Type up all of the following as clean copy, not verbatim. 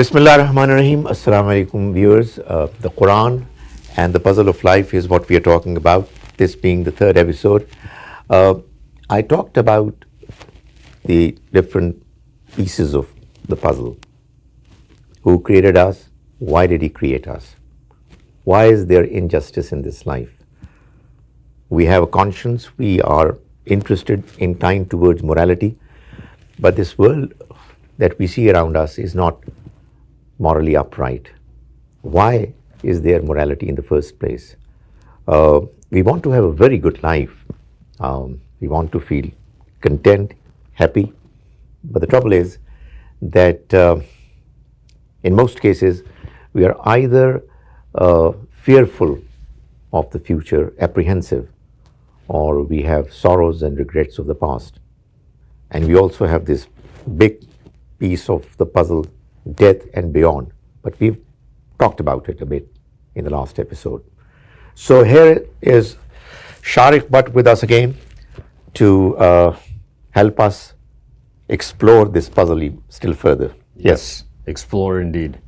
Bismillah ar-Rahman ar-Rahim. Assalamu alaikum viewers. The Quran and the puzzle of life is what we are talking about, this being the third episode. I talked about the different pieces of the puzzle. Who created us? Why did he create us? Why is there injustice in this life? We have a conscience, we are interested, inclined towards morality, but this world that we see around us is not morally upright. Why is there morality in the first place? We want to have a very good life. We want to feel content, happy, but the trouble is that in most cases we are either fearful of the future, apprehensive, or we have sorrows and regrets of the past. And we also have this big piece of the puzzle, death and beyond. But we've talked about it a bit in the last episode. So here is Shariq Butt with us again to help us explore this puzzle still further. Yes, explore indeed.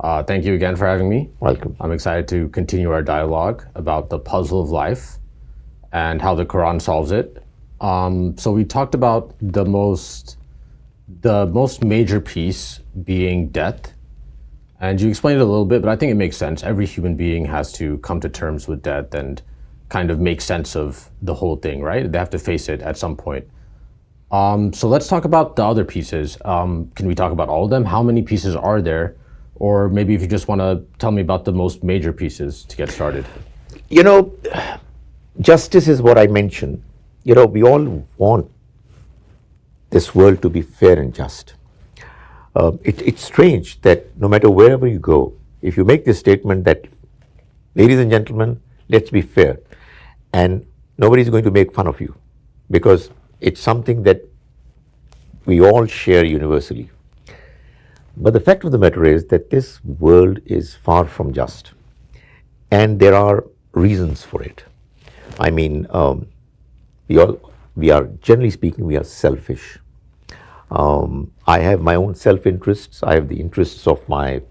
Thank you again for having me. Welcome. I'm excited to continue our dialogue about the puzzle of life and how the Quran solves it. So we talked about the most major piece being death, and you explained it a little bit, but I think it makes sense. Every human being has to come to terms with death and kind of make sense of the whole thing, right? They have to face it at some point. So let's talk about the other pieces. Can we talk about all of them? How many pieces are there? Or maybe if you just want to tell me about the most major pieces to get started. You know, justice is what I mentioned. You know, we all want this world to be fair and just. It's strange that no matter wherever you go, if you make this statement that, ladies and gentlemen, let's be fair, and nobody's going to make fun of you because it's something that we all share universally. But the fact of the matter is that this world is far from just, and there are reasons for it. I mean, we are, generally speaking, we are selfish. I have my own self-interests. I have the interests of my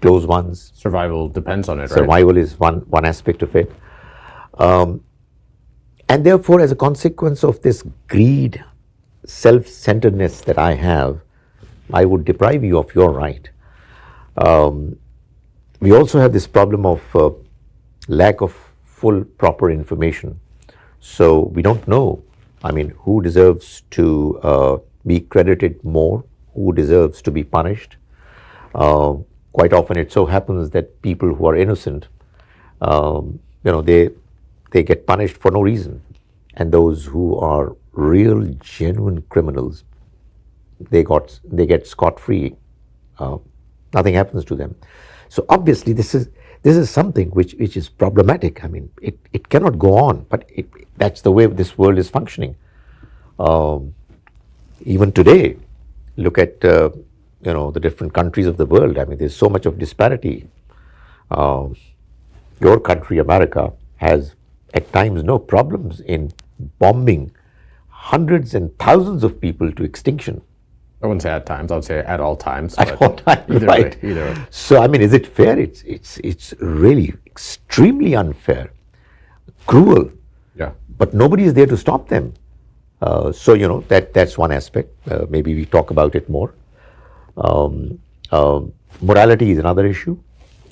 close ones. Survival depends on it, right? Survival is one aspect of it. And therefore, as a consequence of this greed, self-centeredness that I have, I would deprive you of your right. We also have this problem of lack of full, proper information. So we don't know, I mean, who deserves to be credited more, who deserves to be punished. Quite often it so happens that people who are innocent, they get punished for no reason. And those who are real, genuine criminals, they get scot-free. Nothing happens to them. So obviously this is something which is problematic. I mean, it cannot go on, but that's the way this world is functioning. Even today, look at the different countries of the world. I mean, there's so much of disparity. Your country, America, has at times no problems in bombing hundreds and thousands of people to extinction. I wouldn't say at times. I would say at all times. At all times, either right? Way, either way. So I mean, is it fair? It's really extremely unfair, cruel. Yeah. But nobody is there to stop them. So that's one aspect. Maybe we talk about it more. Morality is another issue.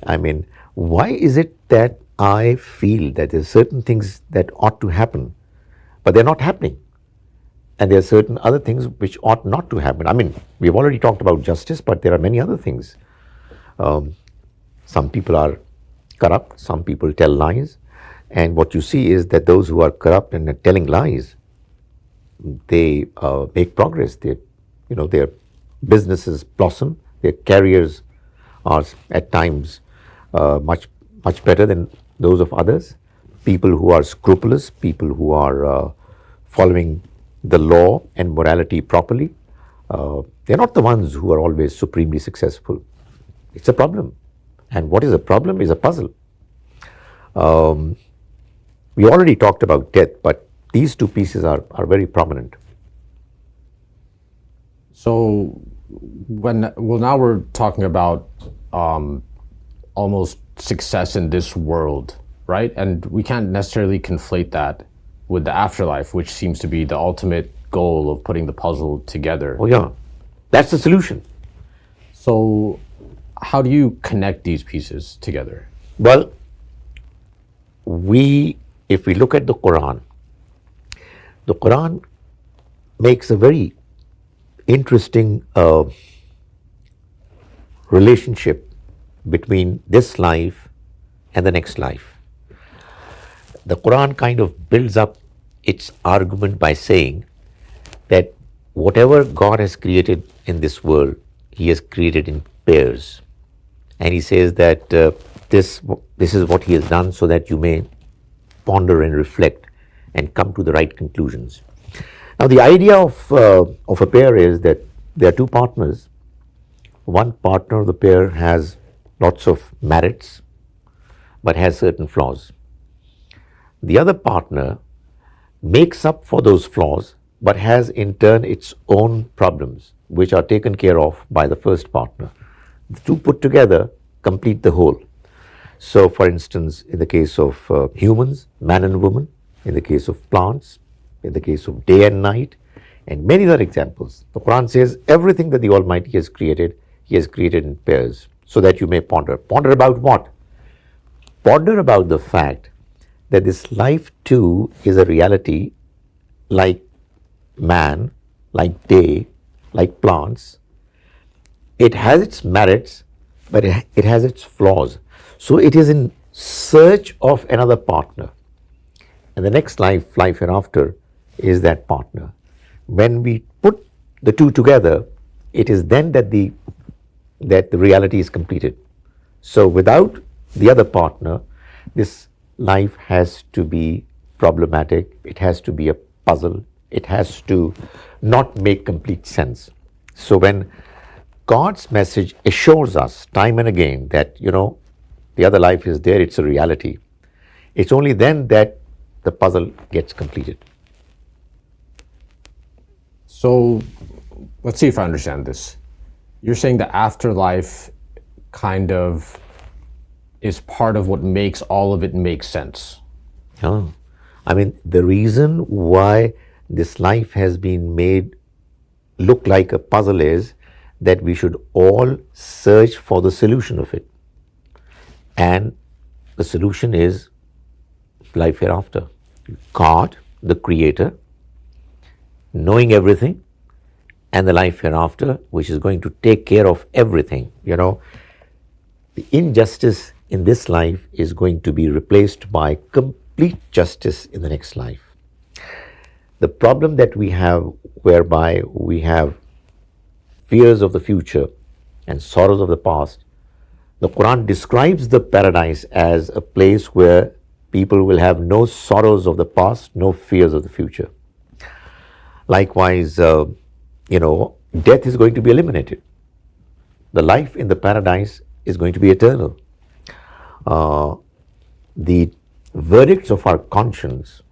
I mean, why is it that I feel that there's certain things that ought to happen, but they're not happening? And there are certain other things which ought not to happen. I mean, we've already talked about justice, but there are many other things. Some people are corrupt, some people tell lies, and what you see is that those who are corrupt and are telling lies, they make progress. Their businesses blossom, their careers are at times much better than those of others. People who are scrupulous, people who are following the law and morality properly, they're not the ones who are always supremely successful. It's a problem. And what is a problem is a puzzle. We already talked about death, but these two pieces are very prominent. So now we're talking about almost success in this world, right? And we can't necessarily conflate that with the afterlife, which seems to be the ultimate goal of putting the puzzle together. Oh yeah, that's the solution. So how do you connect these pieces together? Well, if we look at the Quran makes a very interesting relationship between this life and the next life. The Quran kind of builds up its argument by saying that whatever God has created in this world, He has created in pairs. And He says that this is what He has done so that you may ponder and reflect and come to the right conclusions. Now, the idea of a pair is that there are two partners. One partner of the pair has lots of merits, but has certain flaws. The other partner makes up for those flaws, but has in turn its own problems, which are taken care of by the first partner. The two put together complete the whole. So, for instance, in the case of humans, man and woman, in the case of plants, in the case of day and night, and many other examples, the Quran says everything that the Almighty has created, He has created in pairs, so that you may ponder. Ponder about what? Ponder about the fact that this life too is a reality like man, like day, like plants. It has its merits, but it has its flaws. So it is in search of another partner. And the next life hereafter, is that partner. When we put the two together, it is then that the reality is completed. So without the other partner, this life has to be problematic, it has to be a puzzle, it has to not make complete sense. So when God's message assures us time and again that, the other life is there, it's a reality, it's only then that the puzzle gets completed. So let's see if I understand this. You're saying the afterlife kind of is part of what makes all of it make sense. Oh. I mean, the reason why this life has been made look like a puzzle is that we should all search for the solution of it. And the solution is life hereafter. God, the Creator, knowing everything, and the life hereafter, which is going to take care of everything. The injustice in this life is going to be replaced by complete justice in the next life. The problem that we have, whereby we have fears of the future and sorrows of the past, the Quran describes the paradise as a place where people will have no sorrows of the past, no fears of the future. Likewise, death is going to be eliminated. The life in the paradise is going to be eternal. The verdicts of our conscience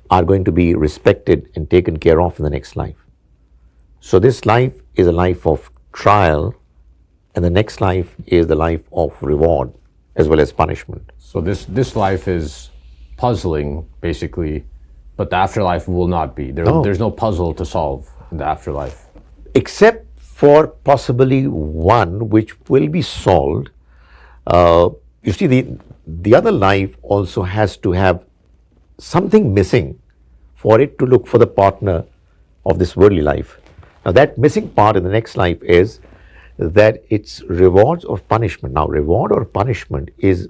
are going to be respected and taken care of in the next life. So this life is a life of trial, and the next life is the life of reward as well as punishment. So this life is puzzling, basically, but the afterlife will not be. There's no puzzle to solve in the afterlife. Except for possibly one which will be solved. You see, the other life also has to have something missing for it to look for the partner of this worldly life. Now, that missing part in the next life is that it's rewards or punishment. Now, reward or punishment is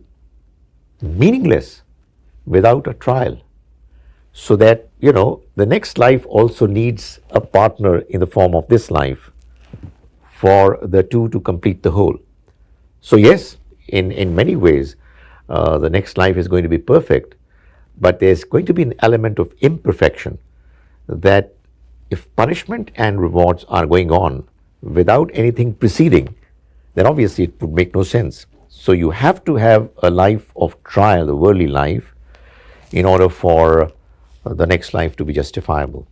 meaningless without a trial. So that, the next life also needs a partner in the form of this life for the two to complete the whole. So yes, in many ways, the next life is going to be perfect, but there's going to be an element of imperfection, that if punishment and rewards are going on without anything preceding, then obviously it would make no sense. So you have to have a life of trial, the worldly life, in order for the next life to be justifiable.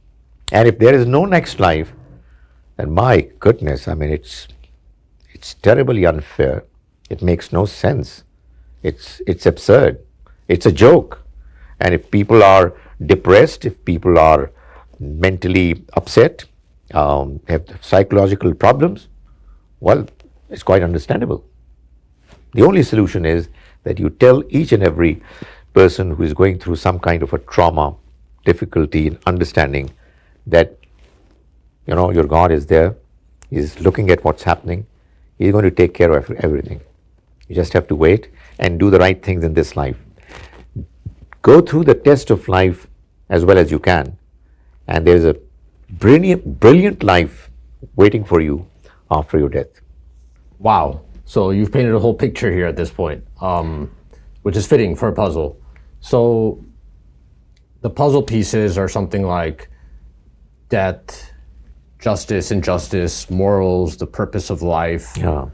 And if there is no next life, And my goodness, I mean, it's terribly unfair. It makes no sense. It's absurd. It's a joke. And if people are depressed, if people are mentally upset, have psychological problems, well, it's quite understandable. The only solution is that you tell each and every person who is going through some kind of a trauma, difficulty in understanding that, you know, your God is there, He's looking at what's happening, He's going to take care of everything. You just have to wait and do the right things in this life. Go through the test of life as well as you can, and there's a brilliant life waiting for you after your death. Wow. So you've painted a whole picture here at this point, which is fitting for a puzzle. So the puzzle pieces are something like death, justice, injustice, morals, the purpose of life. Yeah.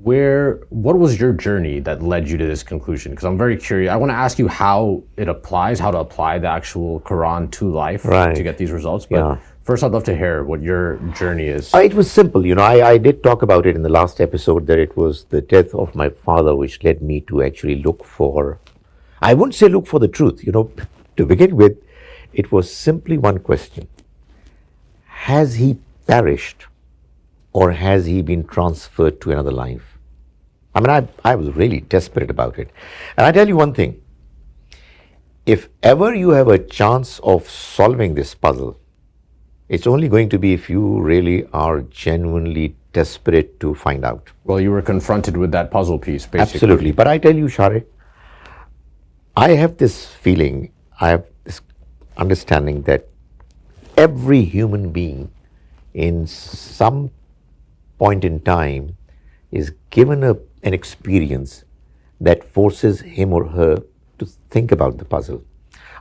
What was your journey that led you to this conclusion? Because I'm very curious. I want to ask you how it applies, how to apply the actual Quran to life to get these results. But first, I'd love to hear what your journey is. It was simple. You know, I did talk about it in the last episode that it was the death of my father which led me to actually look for, I wouldn't say look for the truth. You know, to begin with, it was simply one question. Has he perished or has he been transferred to another life? I mean, I was really desperate about it. And I tell you one thing. If ever you have a chance of solving this puzzle, it's only going to be if you really are genuinely desperate to find out. Well, you were confronted with that puzzle piece, basically. Absolutely. But I tell you, Shariq, I have this feeling, I have this understanding that every human being in some point in time is given an experience that forces him or her to think about the puzzle.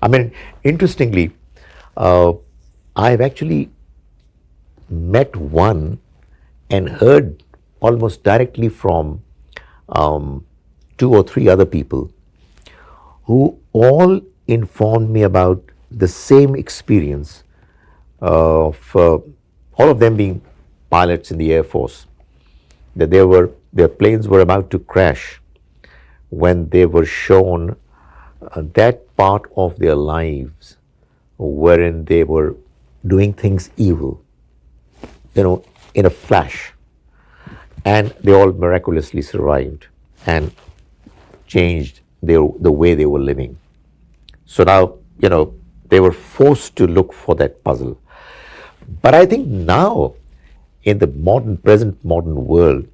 I mean, interestingly, I've actually met one and heard almost directly from 2 or 3 other people who all informed me about the same experience of all of them being pilots in the Air Force, that their planes were about to crash when they were shown that part of their lives wherein they were doing things evil, you know, in a flash, and they all miraculously survived and changed the way they were living. So now, you know, they were forced to look for that puzzle. But I think now, in the present modern world,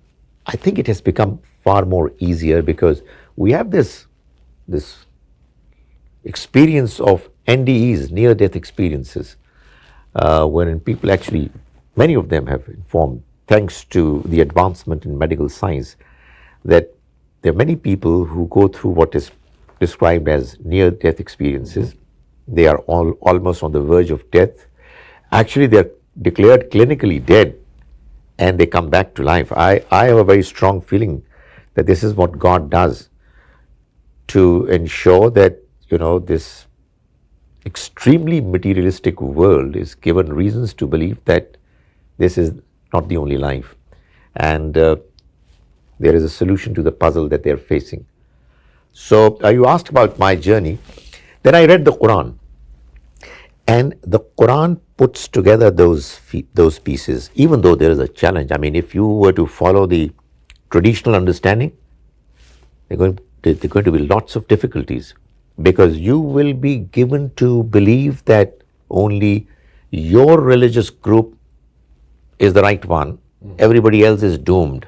I think it has become far more easier because we have this experience of NDEs, near-death experiences, wherein people actually, many of them have informed, thanks to the advancement in medical science, that there are many people who go through what is described as near-death experiences. They are almost on the verge of death. Actually, they are declared clinically dead, and they come back to life. I have a very strong feeling that this is what God does to ensure that, you know, this extremely materialistic world is given reasons to believe that this is not the only life, and there is a solution to the puzzle that they're facing. So you asked about my journey. Then I read the Quran, and the Quran puts together those pieces, even though there is a challenge. I mean, if you were to follow the traditional understanding, there are going to be lots of difficulties, because you will be given to believe that only your religious group is the right one, everybody else is doomed.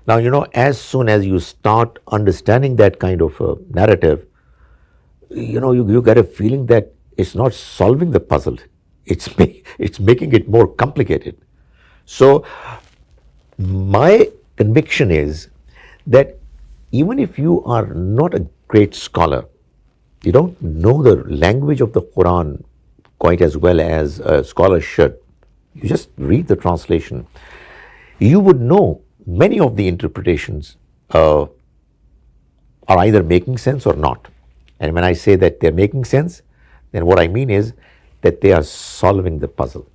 Now, you know, as soon as you start understanding that kind of a narrative, you know, you get a feeling that it's not solving the puzzle, it's making it more complicated. So my conviction is that even if you are not a great scholar, you don't know the language of the Quran quite as well as a scholar should, you just read the translation, you would know many of the interpretations are either making sense or not. And when I say that they're making sense, then what I mean is that they are solving the puzzle.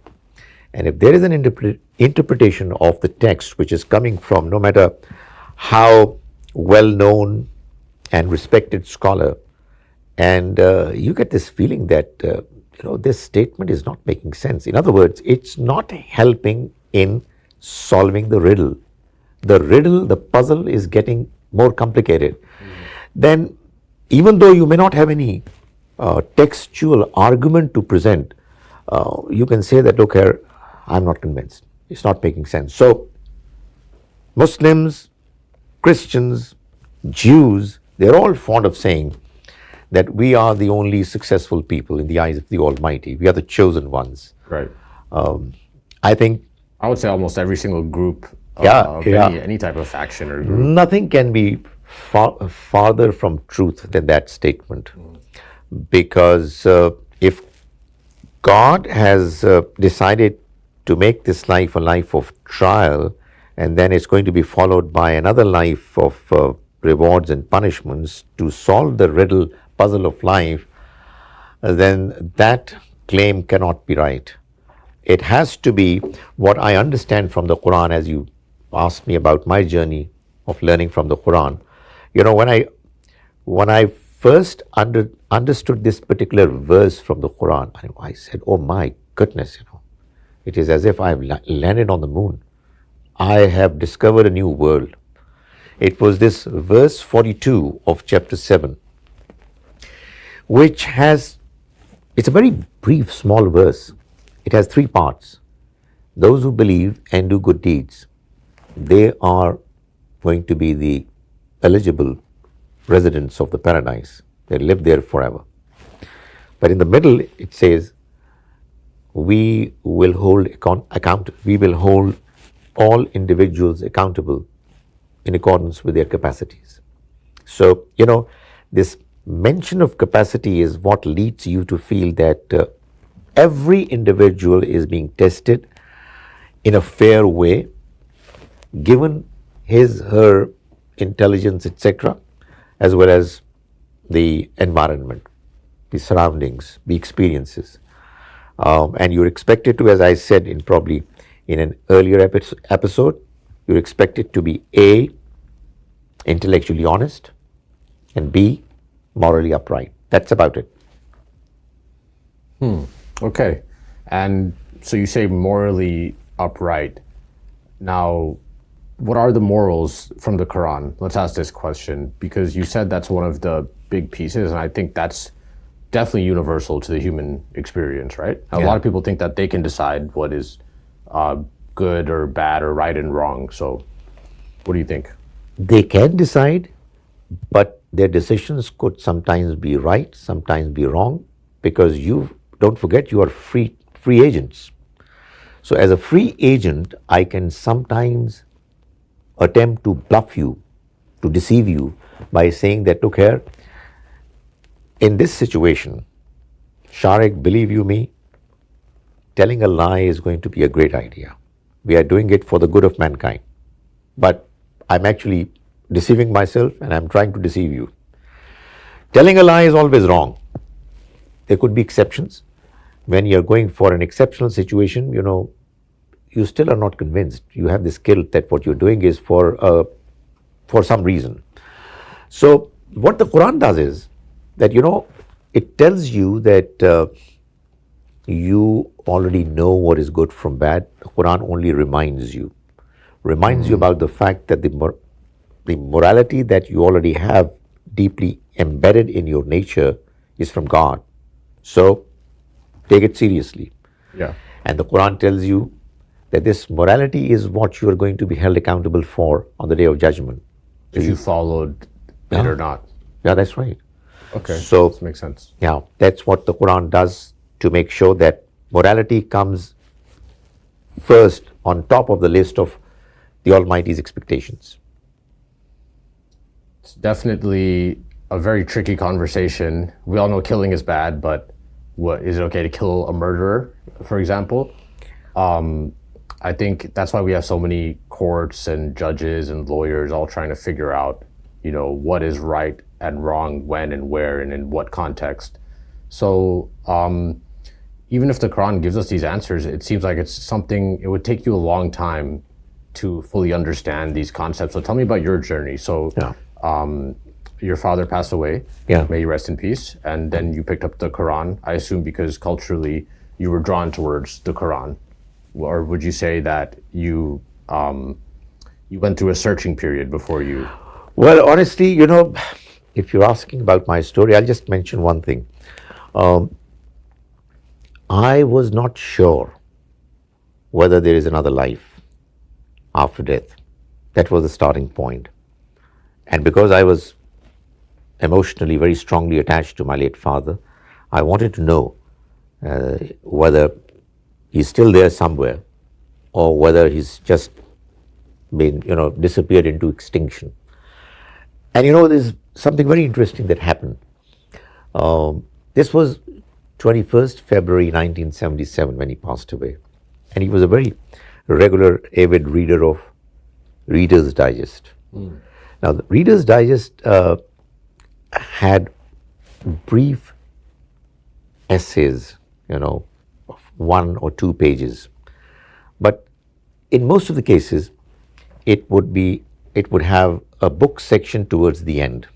And if there is an interpretation of the text which is coming from no matter how well known and respected scholar, and you get this feeling that this statement is not making sense. In other words, it's not helping in solving the riddle. The puzzle is getting more complicated. Then, even though you may not have any textual argument to present, you can say that, look here, I'm not convinced. It's not making sense. So, Muslims, Christians, Jews, they're all fond of saying that we are the only successful people in the eyes of the Almighty. We are the chosen ones. Right. I think I would say almost every single group of any type of faction or group. Nothing can be farther from truth than that statement. Because if God has decided to make this life a life of trial, and then it's going to be followed by another life of rewards and punishments to solve the puzzle of life, then that claim cannot be right. It has to be what I understand from the Quran, as you asked me about my journey of learning from the Quran. When I first understood this particular verse from the Quran, I said, oh my goodness, it is as if I've landed on the moon. I have discovered a new world. It was this verse 42 of chapter 7, which it's a very brief, small verse. It has 3 parts. Those who believe and do good deeds, they are going to be the eligible residents of the paradise. They live there forever. But in the middle, it says, we will hold all individuals accountable in accordance with their capacities. So, this mention of capacity is what leads you to feel that every individual is being tested in a fair way, given her intelligence, etc., as well as the environment, the surroundings, the experiences. And you're expected to, as I said in an earlier episode, you're expected to be A, intellectually honest, and B, morally upright. That's about it. Okay. And so you say morally upright. Now, what are the morals from the Quran? Let's ask this question, because you said that's one of the big pieces, and I think that's definitely universal to the human experience, right? A lot of people think that they can decide what is good or bad or right and wrong. So what do you think? They can decide, but their decisions could sometimes be right, sometimes be wrong, because don't forget, you are free agents. So as a free agent, I can sometimes attempt to bluff you, to deceive you by saying that, look here, in this situation, Shariq, believe you me, telling a lie is going to be a great idea. We are doing it for the good of mankind. But I'm actually deceiving myself and I'm trying to deceive you. Telling a lie is always wrong. There could be exceptions. When you're going for an exceptional situation, you still are not convinced. You have this guilt that what you're doing is for some reason. So what the Quran does is that, it tells you that you already know what is good from bad. The Quran only reminds you about the fact that the morality that you already have deeply embedded in your nature is from God. So take it seriously. Yeah. And the Quran tells you that this morality is what you are going to be held accountable for on the day of judgment. If you followed it or not. Yeah, that's right. Okay, so that makes sense. Yeah, that's what the Quran does to make sure that morality comes first on top of the list of the Almighty's expectations. It's definitely a very tricky conversation. We all know killing is bad, but is it okay to kill a murderer, for example? I think that's why we have so many courts and judges and lawyers all trying to figure out, what is right and wrong, when and where and in what context. So, even if the Quran gives us these answers, it seems like it's something, it would take you a long time to fully understand these concepts. So tell me about your journey. So your father passed away, may he rest in peace, and then you picked up the Quran, I assume because culturally you were drawn towards the Quran. Or would you say that you went through a searching period before you? Well, honestly, if you're asking about my story, I'll just mention one thing. I was not sure whether there is another life after death. That was the starting point. And because I was emotionally very strongly attached to my late father, I wanted to know whether he's still there somewhere or whether he's just been, disappeared into extinction. And there's something very interesting that happened. This was 21st February 1977 when he passed away. And he was a very regular, avid reader of Reader's Digest. Now, the Reader's Digest had brief essays, of 1 or 2 pages. But in most of the cases, it would have a book section towards the end.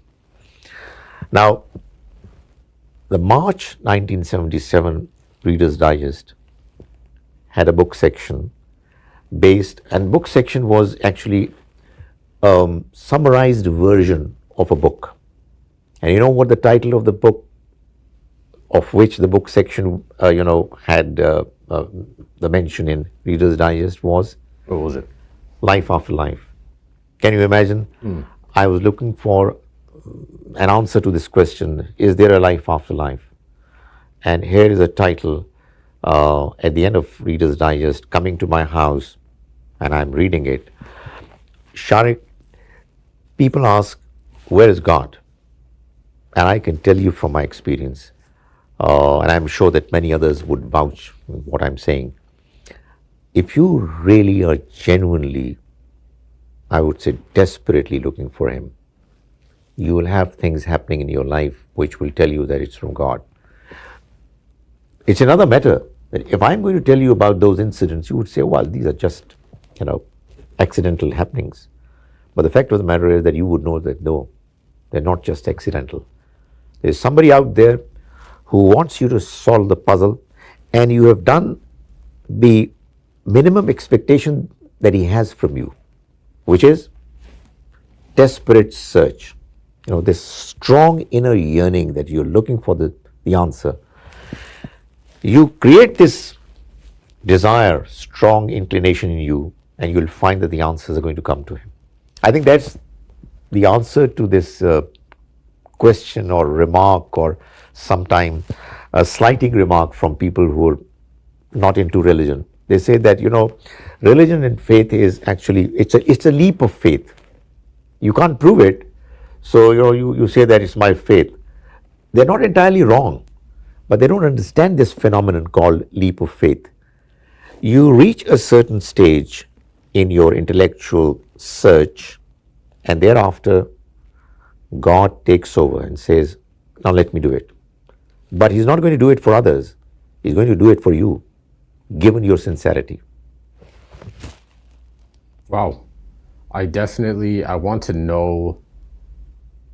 Now, the March 1977 Reader's Digest had a book section and book section was actually summarized version of a book. And you know what the title of the book, of which the book section, had the mention in Reader's Digest was? What was it? Life After Life. Can you imagine? I was looking for an answer to this question, is there a life after life? And here is a title at the end of Reader's Digest, coming to my house, and I'm reading it. Shariq, people ask, where is God? And I can tell you from my experience, and I'm sure that many others would vouch what I'm saying. If you really are genuinely, I would say desperately looking for Him, you will have things happening in your life which will tell you that it's from God. It's another matter that if I'm going to tell you about those incidents, you would say, well, these are just, accidental happenings. But the fact of the matter is that you would know that no, they're not just accidental. There's somebody out there who wants you to solve the puzzle, and you have done the minimum expectation that he has from you, which is desperate search. This strong inner yearning that you're looking for the answer. You create this desire, strong inclination in you, and you'll find that the answers are going to come to him. I think that's the answer to this question or remark, or sometime a slighting remark from people who are not into religion. They say that, religion and faith is actually, it's a leap of faith. You can't prove it, so you say that it's my faith. They're not entirely wrong, but they don't understand this phenomenon called leap of faith. You reach a certain stage in your intellectual search, and thereafter God takes over and says, now let me do it. But He's not going to do it for others. He's going to do it for you, given your sincerity. Wow. I want to know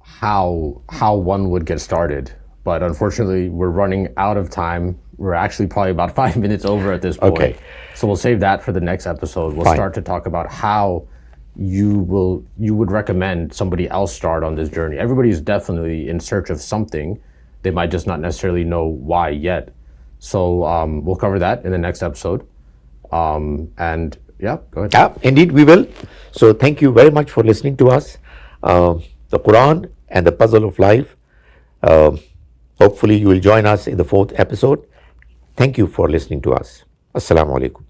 how one would get started, but unfortunately we're running out of time. We're actually probably about 5 minutes over at this point. Okay. So we'll save that for the next episode. We'll start to talk about how you would recommend somebody else start on this journey. Everybody's definitely in search of something. They might just not necessarily know why yet. So we'll cover that in the next episode. And yeah, go ahead. Yeah, indeed we will. So thank you very much for listening to us. The Quran and the Puzzle of Life. Hopefully you will join us in the 4th episode. Thank you for listening to us. Assalamu alaikum.